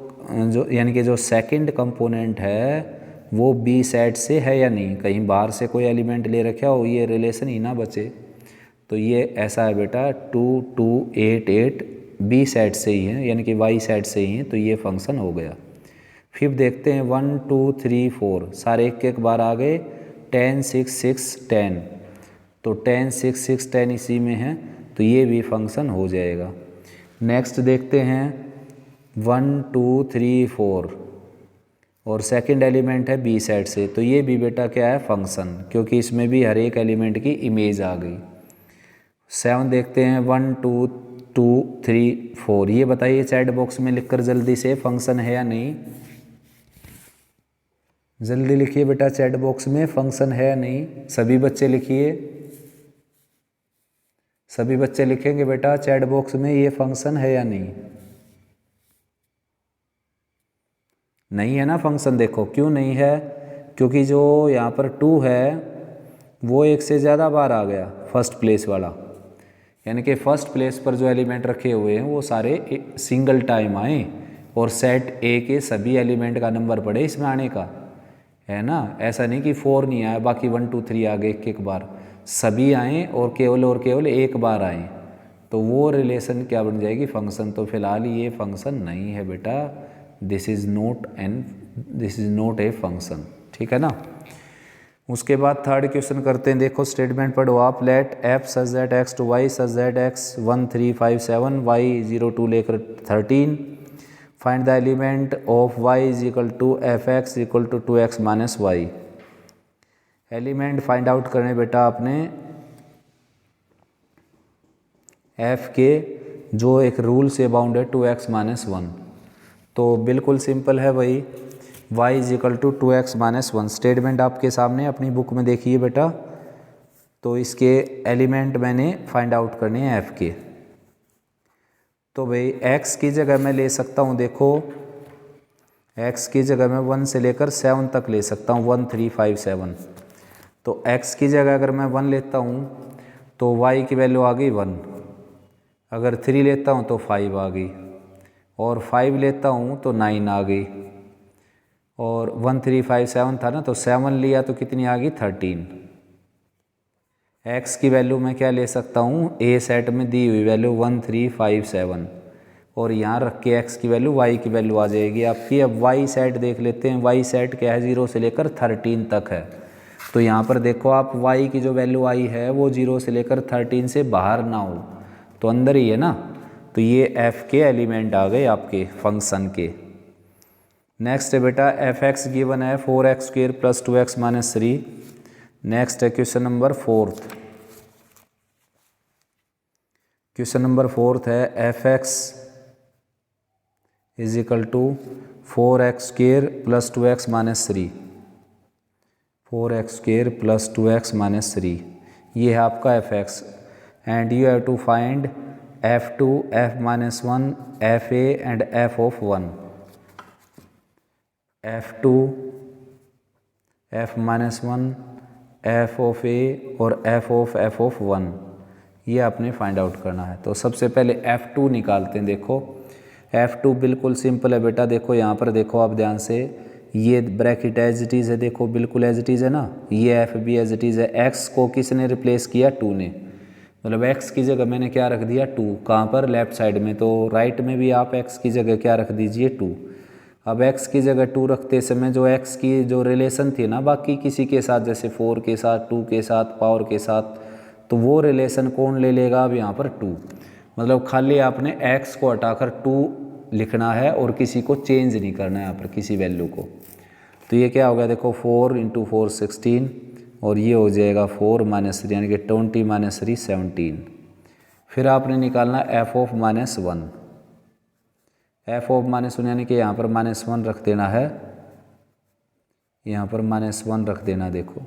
यानी कि जो सेकंड कंपोनेंट है वो बी सेट से है या नहीं, कहीं बाहर से कोई एलिमेंट ले रखा हो, ये रिलेशन ही ना बचे। तो ये ऐसा है बेटा, 2 2 8 8 बी सेट से ही है, यानी कि वाई सेट से ही है, तो ये फंक्शन हो गया। फिर देखते हैं 1 2 3 4 सारे एक एक बार आ गए, 10 6 6 10, तो 10 6 6 10 इसी में है, तो ये भी फंक्शन हो जाएगा। नेक्स्ट देखते हैं 1 2 3 4 और सेकंड एलिमेंट है बी सेट से, तो ये भी बेटा क्या है, फंक्शन, क्योंकि इसमें भी हर एक एलिमेंट की इमेज आ गई। 7 देखते हैं 1 2 2 3 4, ये बताइए चैट बॉक्स में लिखकर जल्दी से, फंक्शन है या नहीं, जल्दी लिखिए बेटा चैट बॉक्स में, फंक्शन है या नहीं, सभी बच्चे लिखिए, सभी बच्चे लिखेंगे बेटा चैट बॉक्स में, ये फंक्शन है या नहीं। नहीं है ना फंक्शन, देखो क्यों नहीं है, क्योंकि जो यहाँ पर 2 है वो एक से ज़्यादा बार आ गया, फर्स्ट प्लेस वाला, यानी कि फर्स्ट प्लेस पर जो एलिमेंट रखे हुए हैं वो सारे सिंगल टाइम आए और सेट ए के सभी एलिमेंट का नंबर पड़े इसमें आने का, है ना। ऐसा नहीं कि 4 नहीं आया बाकी 1 2 3 आ गए एक एक बार, सभी आए और केवल एक बार आए, तो वो रिलेशन क्या बन जाएगी, फंक्शन। तो फिलहाल ये फंक्शन नहीं है बेटा, this is not a function. ठीक है ना। उसके बाद थर्ड क्वेश्चन करते हैं, देखो स्टेटमेंट पढ़ो आप, let f such that x to y such that x 1 3 5 7 y 0 2 लेकर 13, find the element of y is equal to f x equal to 2x minus y. Element find out करने बेटा आपने F के, जो एक rule से bound है 2x minus 1, तो बिल्कुल सिंपल है भाई, y is equal to 2x minus 1। Statement आपके सामने अपनी बुक में देखिए बेटा, तो इसके एलिमेंट मैंने फाइंड आउट करने हैं f के। तो भाई x की जगह मैं ले सकता हूँ, देखो x की जगह मैं 1 से लेकर 7 तक ले सकता हूँ, 1 3 5 7। तो x की जगह अगर मैं 1 लेता हूँ तो y की वैल्यू आ गई 1, अगर 3 लेता हूँ तो 5 आ गई, और 5 लेता हूँ तो 9 आ गई, और 1 3 5 7 था ना, तो 7 लिया तो कितनी आ गई 13, एक्स की वैल्यू मैं क्या ले सकता हूँ, ए सेट में दी हुई वैल्यू 1357 और यहाँ रख के एक्स की वैल्यू वाई की वैल्यू आ जाएगी आपकी। अब वाई सेट देख लेते हैं, वाई सेट क्या है, 0 से लेकर 13 तक है। तो यहाँ पर देखो आप वाई की जो वैल्यू आई है वो 0 से लेकर 13 से बाहर ना हो तो अंदर ही है ना, तो ये एफ के एलिमेंट आ गए आपके फंक्शन के। नेक्स्ट है बेटा एफ एक्स गिवन है 4x² + 2x - 3। नेक्स्ट है क्वेश्चन नंबर 4। क्वेश्चन नंबर 4 है F x = 4x² + 2x - 3। 4x² + 2x - 3 ये है आपका f x and you have to find f2, f-1, fa and f of 1। f2, f-1, f of a और f of 1 ये आपने find out करना है। तो सबसे पहले f2 निकालते हैं। देखो f2 बिल्कुल सिंपल है बेटा, देखो यहाँ पर देखो आप ध्यान से, ये ब्रैकेट एज इट इज़ है, देखो बिल्कुल एज इट इज़ है ना, ये f भी एज इट इज़ है। x को किसने रिप्लेस किया, 2 ने, मतलब x की जगह मैंने क्या रख दिया 2, कहाँ पर, लेफ्ट साइड में। तो राइट में भी आप x की जगह क्या रख दीजिए 2। अब x की जगह 2 रखते समय जो x की जो रिलेशन थी ना बाकी किसी के साथ, जैसे 4 के साथ, 2 के साथ, पावर के साथ, तो वो रिलेशन कौन ले लेगा अब यहाँ पर 2। मतलब खाली आपने x को हटाकर 2 लिखना है और किसी को चेंज नहीं करना है यहाँ पर किसी वैल्यू को। तो ये क्या हो गया, देखो 4 × 4 16 और ये हो जाएगा 4 - 3 यानी कि 20 - 3 17। फिर आपने निकालना f of -1। f of -1 यानी कि यहाँ पर -1 रख देना है, यहाँ पर -1 रख देना। देखो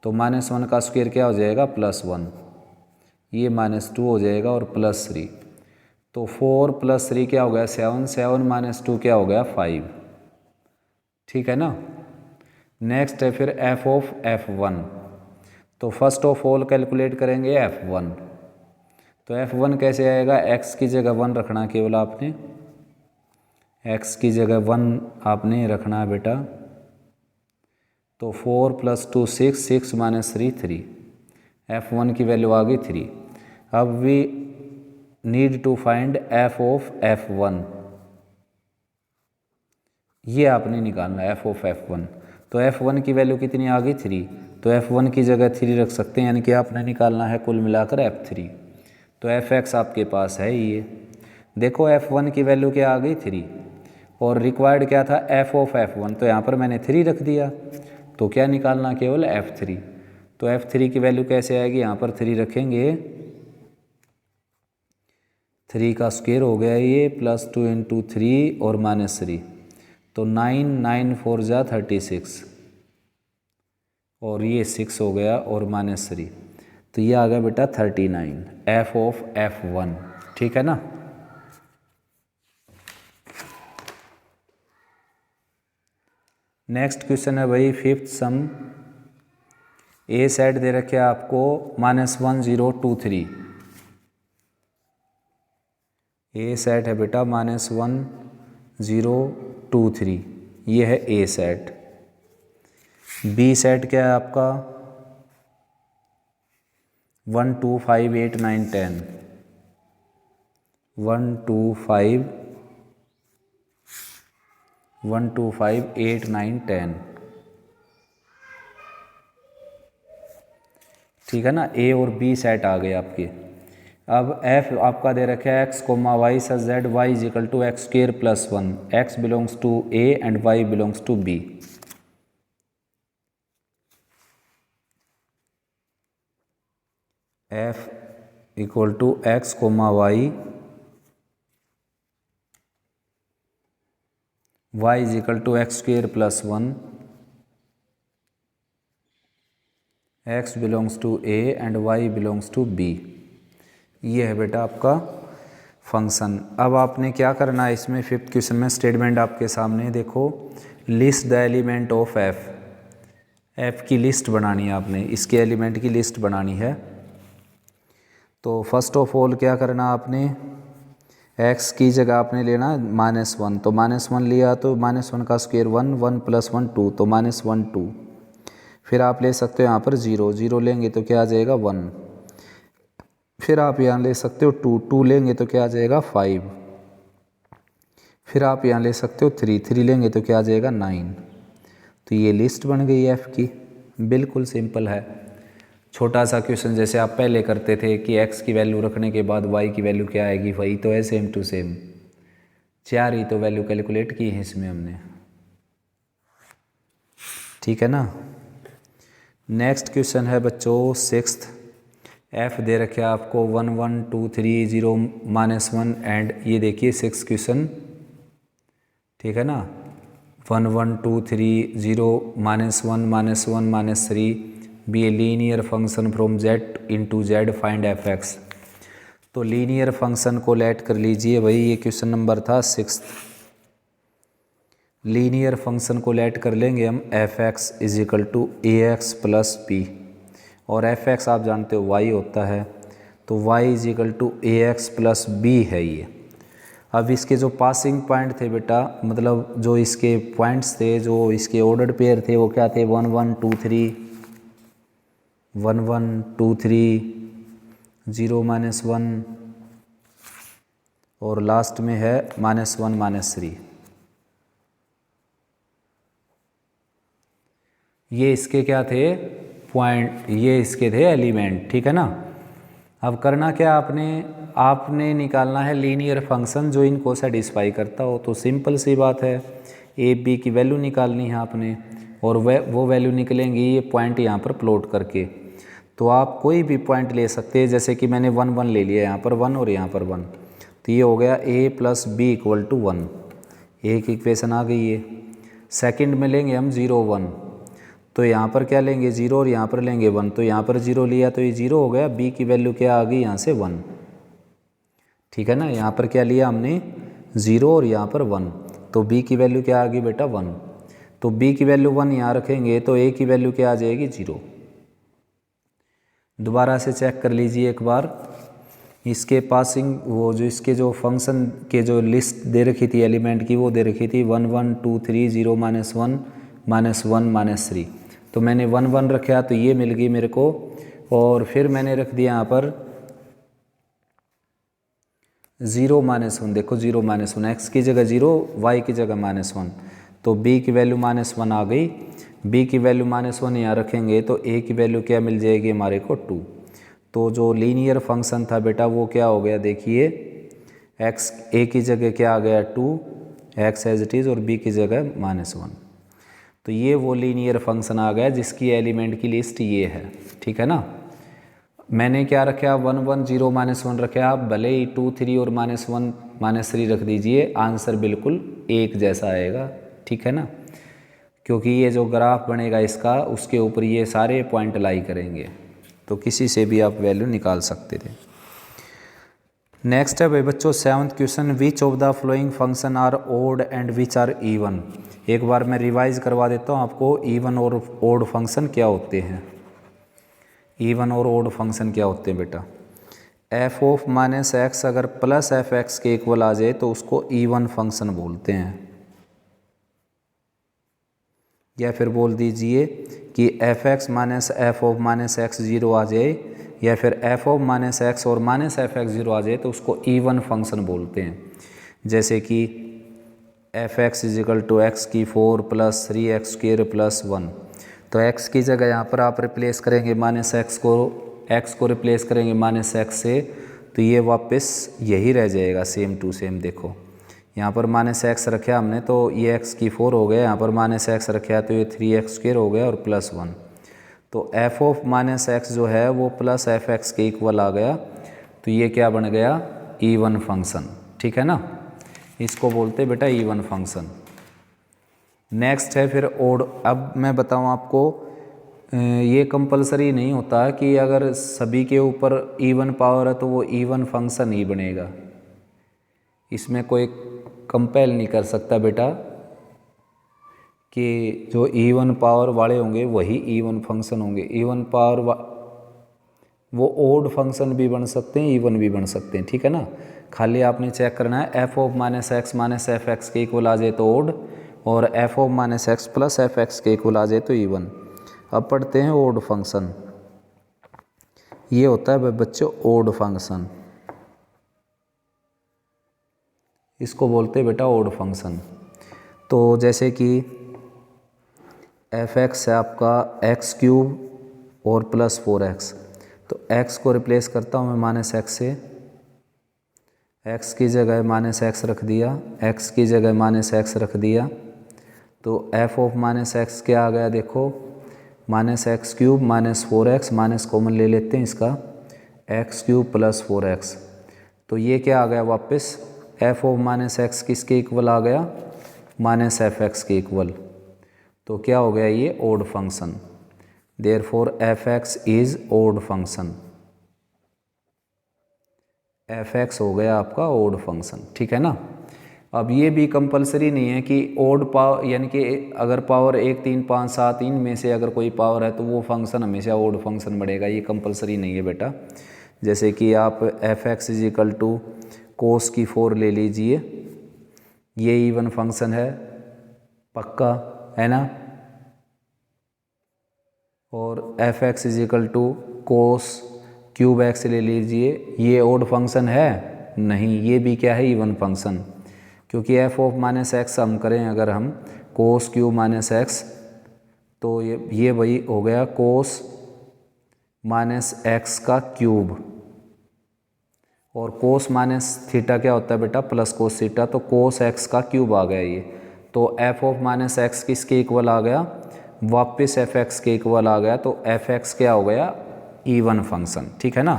तो -1 का स्क्वायर क्या हो जाएगा, +1, ये -2 हो जाएगा और +3। तो 4 + 3 क्या हो गया 7, 7 - 2 क्या हो गया 5। ठीक है ना। नेक्स्ट है फिर f of f1। तो फर्स्ट ऑफ ऑल कैलकुलेट करेंगे f1। तो f1 कैसे आएगा, x की जगह 1 रखना, केवल आपने x की जगह 1 आपने रखना है बेटा। तो 4 + 2 6, 6 - 3 3, f1 की वैल्यू आ गई 3। अब we need to find f of f1, ये आपने निकालना है f of f1। तो f1 की वैल्यू कितनी आ गई 3, तो f1 की जगह 3 रख सकते हैं, यानी कि आपने निकालना है कुल मिलाकर f3। तो fx आपके पास है ये। देखो f1 की वैल्यू क्या आ गई 3 और रिक्वायर्ड क्या था f of f1, तो यहाँ पर मैंने 3 रख दिया। तो क्या निकालना, केवल f3। तो f3 की वैल्यू कैसे आएगी, यहाँ पर 3 रखेंगे, 3 का स्क्वायर हो गया ये, +2 × 3 और -3, तो 9 9 4 जा 36 और ये 6 हो गया और -3, तो ये आ गया बेटा 39 f of f1। ठीक है ना। नेक्स्ट क्वेश्चन है भाई 5th सम। ए सेट दे रखे आपको -1 0 2 3। ए सेट है बेटा -1 0 2 3, ये है ए सेट। बी सेट क्या है आपका 1 2 5 8 9 10, 1 2 5 1 2 5 8 9 10। ठीक है ना, ए और बी सेट आ गए आपके। अब f आपका दे रखा है x, y such z y = x² + 1, x belongs to a and y belongs to b। f = x, y = x² + 1, x belongs to a and y belongs to b। ये है बेटा आपका फंक्शन। अब आपने क्या करना है इसमें, 5th क्वेश्चन में स्टेटमेंट आपके सामने, देखो list the element of f की लिस्ट बनानी है आपने, इसके एलिमेंट की लिस्ट बनानी है। तो फर्स्ट ऑफ ऑल क्या करना आपने, x की जगह आपने लेना -1, तो -1 लिया तो -1 का स्क्वायर 1, 1 + 1 2, तो -1 2। फिर आप ले सकते हो यहाँ पर 0, 0 लेंगे तो क्या आ जाएगा 1। फिर आप यहाँ ले सकते हो 2, 2 लेंगे तो क्या आ जाएगा 5। फिर आप यहाँ ले सकते हो 3, 3 लेंगे तो क्या आ जाएगा 9। तो ये लिस्ट बन गई एफ़ की। बिल्कुल सिंपल है, छोटा सा क्वेश्चन जैसे आप पहले करते थे कि x की वैल्यू रखने के बाद y की वैल्यू क्या आएगी, वही तो है सेम टू सेम। 4 ही तो वैल्यू कैलकुलेट की है इसमें हमने, ठीक है ना। नेक्स्ट क्वेश्चन है बच्चों 6th। f दे रखे आपको 1 1 2 3 0 -1 एंड ये देखिए 6 क्वेश्चन, ठीक है ना। 1 1 2 3 0 -1 -1 -3 be a linear function from z into z find f x. तो लीनियर फंक्शन को लेट कर लीजिए, वही ये क्वेश्चन नंबर था 6th। लीनियर फंक्शन को लेट कर लेंगे हम f x is equal to a x plus p, और एफ एक्स आप जानते हो y होता है, तो y is equal to a x plus b है ये। अब इसके जो पासिंग पॉइंट थे बेटा, मतलब जो इसके पॉइंट्स थे, जो इसके ऑर्डर्ड पेयर थे, वो क्या थे 1 1 2 3 1 1 2 3 0 -1 और लास्ट में है -1 -3। ये इसके क्या थे पॉइंट, ये इसके थे एलिमेंट, ठीक है ना। अब करना क्या आपने निकालना है लीनियर फंक्शन जो इनको सेटिस्फाई करता हो। तो सिंपल सी बात है, ए बी की वैल्यू निकालनी है आपने, और वो वैल्यू निकलेंगी ये पॉइंट यहाँ पर प्लॉट करके। तो आप कोई भी पॉइंट ले सकते हैं, जैसे कि मैंने 1 1 ले लिया, यहाँ पर 1 और यहाँ पर 1, तो ये हो गया a plus b equal to 1, एक इक्वेशन आ गई है। सेकंड में लेंगे हम 0 1, तो यहाँ पर क्या लेंगे 0 और यहाँ पर लेंगे 1, तो यहाँ पर 0 लिया तो ये 0 हो गया, b की वैल्यू क्या आ गई यहाँ से 1, ठीक है ना। यहाँ पर क्या लिया हमने 0 और यहाँ पर 1, तो b की वैल्यू क्या आ गई बेटा 1, तो b की वैल्यू 1 यहाँ रखेंगे तो a की वैल्यू क्या आ जाएगी 0। दोबारा से चेक कर लीजिए एक बार, इसके पासिंग वो जो इसके जो फंक्शन के जो लिस्ट दे रखी थी एलिमेंट की, वो दे रखी थी 1 1 2 3 0 -1 -1 -3, तो मैंने 1 1 रखा तो ये मिल गई मेरे को, और फिर मैंने रख दिया यहाँ पर 0 -1, देखो 0 -1, x की जगह 0 y की जगह -1, तो b की वैल्यू -1 आ गई। b की वैल्यू -1 यहाँ रखेंगे तो a की वैल्यू क्या मिल जाएगी हमारे को 2। तो जो लीनियर फंक्शन था बेटा वो क्या हो गया, देखिए x a की जगह क्या आ गया 2, x एज इट इज़, और b की जगह -1। तो ये वो लीनियर फंक्शन आ गया जिसकी एलिमेंट की लिस्ट ये है, ठीक है ना। मैंने क्या रखा 1 1 0 -1 रखा, आप भले ही 2 3 और -1 -3 रख दीजिए, आंसर बिल्कुल एक जैसा आएगा, ठीक है ना, क्योंकि ये जो ग्राफ बनेगा इसका उसके ऊपर ये सारे पॉइंट लाई करेंगे, तो किसी से भी आप वैल्यू निकाल सकते थे। नेक्स्ट है भाई बच्चों 7th question, which of the following function are odd and which are even. एक बार मैं रिवाइज करवा देता हूँ आपको, इवन और ओड फंक्शन क्या होते हैं। इवन और ओड फंक्शन क्या होते हैं बेटा, एफ ऑफ -x अगर प्लस एफ एक्स के इक्वल आ जाए तो उसको इवन फंक्शन बोलते हैं, या फिर बोल दीजिए कि f x minus f of -x 0 आ जाए, या फिर एफ ऑफ -x और -f x 0 आ जाए तो उसको इवन फंक्शन बोलते हैं। जैसे कि f x is equal to x की 4 + 3x² + 1, तो x की जगह यहाँ पर आप रिप्लेस करेंगे x को रिप्लेस करेंगे -x से, तो ये वापस यही रह जाएगा सेम टू सेम। देखो यहाँ पर -x रखा हमने तो ये x की 4 हो गया, यहाँ पर -x रखा तो ये 3x² हो गया और +1, तो f ऑफ -x जो है वो प्लस एफ एक्स के इक्वल आ गया, तो ये क्या बन गया इवन फंक्शन, ठीक है ना। इसको बोलते बेटा इवन फंक्शन। नेक्स्ट है फिर ओड। अब मैं बताऊँ आपको, ये कंपलसरी नहीं होता कि अगर सभी के ऊपर इवन पावर है तो वो इवन फंक्शन ही बनेगा, इसमें कोई कंपेल नहीं कर सकता बेटा कि जो इवन पावर वाले होंगे वही इवन फंक्शन होंगे। इवन पावर वो ओड फंक्शन भी बन सकते हैं, इवन भी बन सकते हैं, ठीक है ना। खाली आपने चेक करना है F of -x -f x के इक्वल आ जाए तो ओड, और F of -x + f x के इक्वल आ जाए तो इवन। अब पढ़ते हैं ओड फंक्शन। ये होता है बच्चों ओड फंक्शन, इसको बोलते हैं बेटा ओड फंक्शन। तो जैसे कि एफ एक्स है आपका एक्स क्यूब और प्लस 4x, तो x को रिप्लेस करता हूँ मैं माइनस एक्स से, x की जगह माइनस एक्स रख दिया, x की जगह माइनस एक्स रख दिया, तो f ऑफ माइनस एक्स क्या आ गया देखो, minus x cube minus 4x, minus common ले लेते हैं इसका, एक्स क्यूब प्लस 4x, तो ये क्या आ गया वापस f ऑफ माइनस एक्स किसके इक्वल आ गया, माइनस एफ एक्स के इक्वल। तो क्या हो गया ये odd function, therefore f x is odd function, f x हो गया आपका ओड फंक्शन, ठीक है ना। अब ये भी कंपलसरी नहीं है कि ओड पावर यानी कि अगर पावर 1 3 5 7 इन में से अगर कोई पावर है तो वो फंक्शन हमेशा ओड फंक्शन बढ़ेगा, ये कंपलसरी नहीं है बेटा। जैसे कि आप f x is equal to cos की 4 ले लीजिए, ये इवन फंक्शन है पक्का है ना, और f x is equal to cos cube x ले लीजिए, ये ओड फंक्शन है नहीं, ये भी क्या है इवन फंक्शन, क्योंकि एफ ऑफ माइनस एक्स हम करें अगर हम कोस क्यूब माइनस एक्स, तो ये वही हो गया कोस माइनस एक्स का क्यूब, और कोस माइनस थीटा क्या होता है बेटा प्लस कोस थीटा, तो कोस एक्स का क्यूब आ गया ये, तो एफ ऑफ माइनस एक्स किसके इक्वल आ गया, वापस एफ एक्स के इक्वल आ गया, तो एफ एक्स क्या हो गया इवन फंक्शन, ठीक है ना।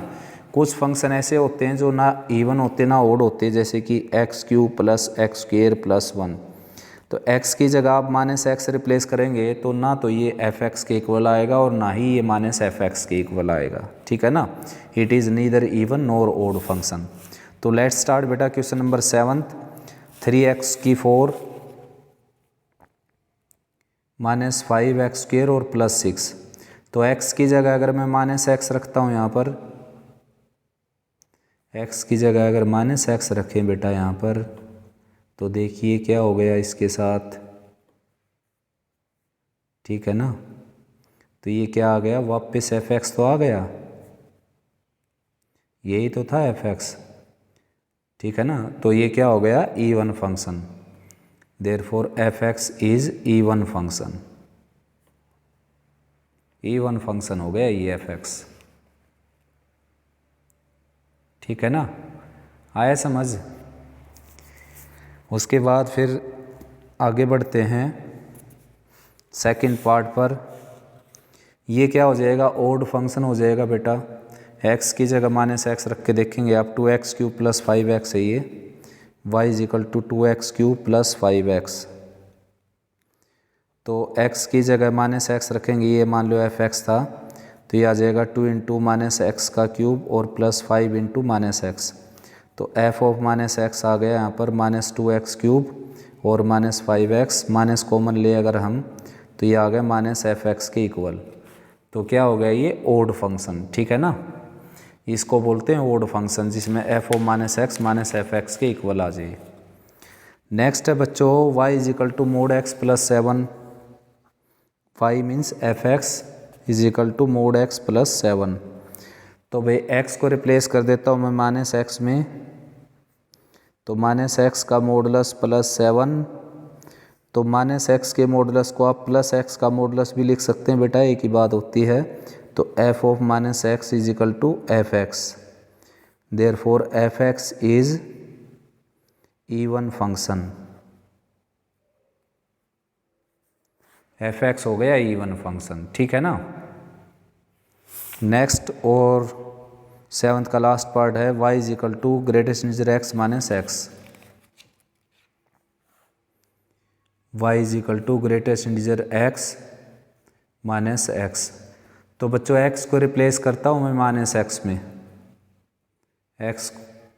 कुछ फंक्शन ऐसे होते हैं जो ना इवन होते ना ओड होते, जैसे कि x cube plus x square plus 1, तो x की जगह आप माइनस एक्स रिप्लेस करेंगे तो ना तो ये एफ एक्स के इक्वल आएगा और ना ही ये माइनस एफ एक्स के इक्वल आएगा, ठीक है ना। It is neither even nor odd function. तो लेट्स स्टार्ट बेटा क्वेश्चन नंबर 7, 3x की 4 माइनस 5x स्क्वेयर और प्लस 6, तो x की जगह अगर मैं माइनस एक्स रखता हूँ यहाँ पर, x की जगह अगर माइनस एक्स रखें बेटा यहाँ पर, तो देखिए क्या हो गया इसके साथ, ठीक है ना। तो ये क्या आ गया वापस एफ एक्स तो आ गया, यही तो था एफ एक्स, ठीक है ना। तो ये क्या हो गया even function, therefore f x is even function, even function हो गया ये एफ एक्स, ठीक है ना, आया समझ। उसके बाद फिर आगे बढ़ते हैं सेकंड पार्ट पर। ये क्या हो जाएगा ओड फंक्शन हो जाएगा बेटा, x की जगह माइनस एक्स रख के देखेंगे आप, 2x क्यूब प्लस 5x है ये, y is equal to 2x cube plus 5x, तो x की जगह माइनस एक्स रखेंगे, ये मान लो एफ एक्स था, तो ये आ जाएगा 2 इंटू माइनस एक्स का क्यूब और प्लस 5 इंटू माइनस एक्स, तो एफ ऑफ माइनस एक्स आ गया यहाँ पर माइनस 2x क्यूब और माइनस 5x, माइनस कॉमन ले अगर हम तो ये आ गया माइनस एफ एक्स के इक्वल। तो क्या हो गया ये ओड फंक्शन, ठीक है ना, इसको बोलते हैं ओड फंक्शन जिसमें f of minus x minus f x के इक्वल आ जाए। नेक्स्ट है बच्चों y is equal to mod x plus 7, y means f x is equal to mod x plus 7, तो भाई x को रिप्लेस कर देता हूँ मैं माइनस एक्स में, तो माइनस एक्स का मॉडुलस प्लस 7, तो माइनस एक्स के मॉडुलस को आप प्लस एक्स का मॉडुलस भी लिख सकते हैं बेटा, एक ही बात होती है, तो f of minus x is equal to f x, therefore f x is even function, f x हो गया इवन फंक्शन, ठीक है ना। नेक्स्ट और 7th का लास्ट पार्ट है y is equal to greatest integer x minus x, y is equal to greatest integer x minus x, तो बच्चों x को रिप्लेस करता हूँ मैं माइनस एक्स में, x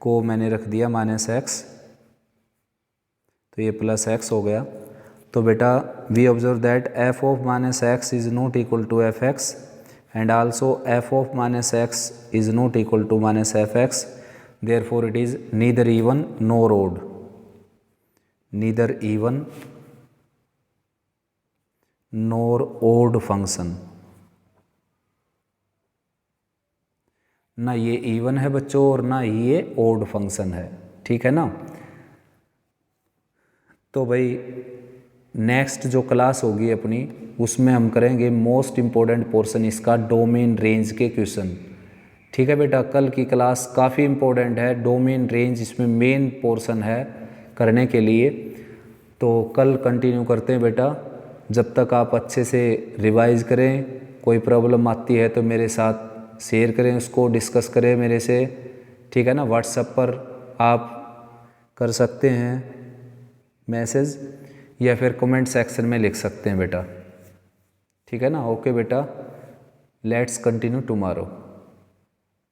को मैंने रख दिया माइनस एक्स, तो ये प्लस एक्स हो गया, तो बेटा we observe that f of minus x is not equal to f x and also f of minus x is not equal to minus fx, therefore it is neither even nor odd, neither even nor odd function, ना ये even है बच्चों और ना ही ये odd function है, ठीक है ना। तो भाई नेक्स्ट जो क्लास होगी अपनी उसमें हम करेंगे मोस्ट इम्पोर्टेंट पोर्शन इसका, डोमेन रेंज के क्वेश्चन, ठीक है बेटा। कल की क्लास काफ़ी इम्पोर्टेंट है, डोमेन रेंज इसमें मेन पोर्शन है करने के लिए। तो कल कंटिन्यू करते हैं बेटा, जब तक आप अच्छे से रिवाइज करें। कोई प्रॉब्लम आती है तो मेरे साथ शेयर करें, उसको डिस्कस करें मेरे से, ठीक है ना। व्हाट्सएप पर आप कर सकते हैं मैसेज या फिर कमेंट सेक्शन में लिख सकते हैं बेटा, ठीक है ना। ओके बेटा, लेट्स कंटिन्यू टुमारो।